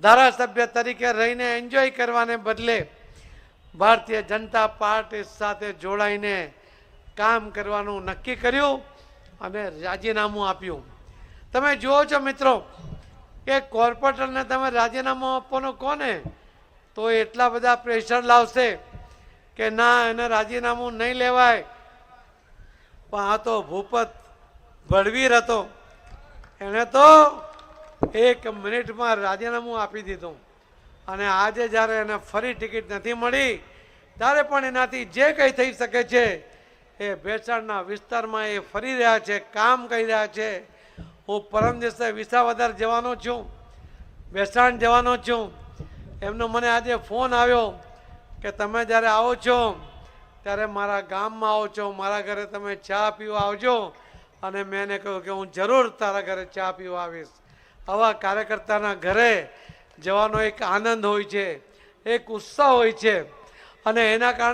ધારાસભ્ય તરીકે રહીને એન્જોય કરવાને બદલે ભારતીય જનતા પાર્ટી સાથે જોડાઈને કામ કરવાનું નક્કી કર્યું અને રાજીનામું આપ્યું. તમે જુઓ છો મિત્રો કે કોર્પોરેટરને તમે રાજીનામું આપવાનું કોને તો એટલા બધા પ્રેશર લાવશે કે ના એને રાજીનામું નહીં લેવાય. પણ આ તો ભૂપત બળવીર હતો, એને તો 1 મિનિટમાં રાજીનામું આપી દીધું. અને આજે જ્યારે એને ફરી ટિકિટ નથી મળી ત્યારે પણ એનાથી જે કંઈ થઈ શકે છે એ ભેસાણના વિસ્તારમાં એ ફરી રહ્યા છે, કામ કરી રહ્યા છે. હું પરમ દિવસે વિસાવદર જવાનો છું, ભેસાણ જવાનો છું. એમનો મને આજે ફોન આવ્યો કે તમે જ્યારે આવો છો ત્યારે મારા ગામમાં આવો છો, મારા ઘરે તમે ચા પીવા આવજો. અને મેં એને કહ્યું કે હું જરૂર તારા ઘરે ચા પીવા આવીશ. આવા કાર્યકર્તાના ઘરે જવાનો એક આનંદ હોય છે, એક ઉત્સાહ હોય છે અને એના કારણે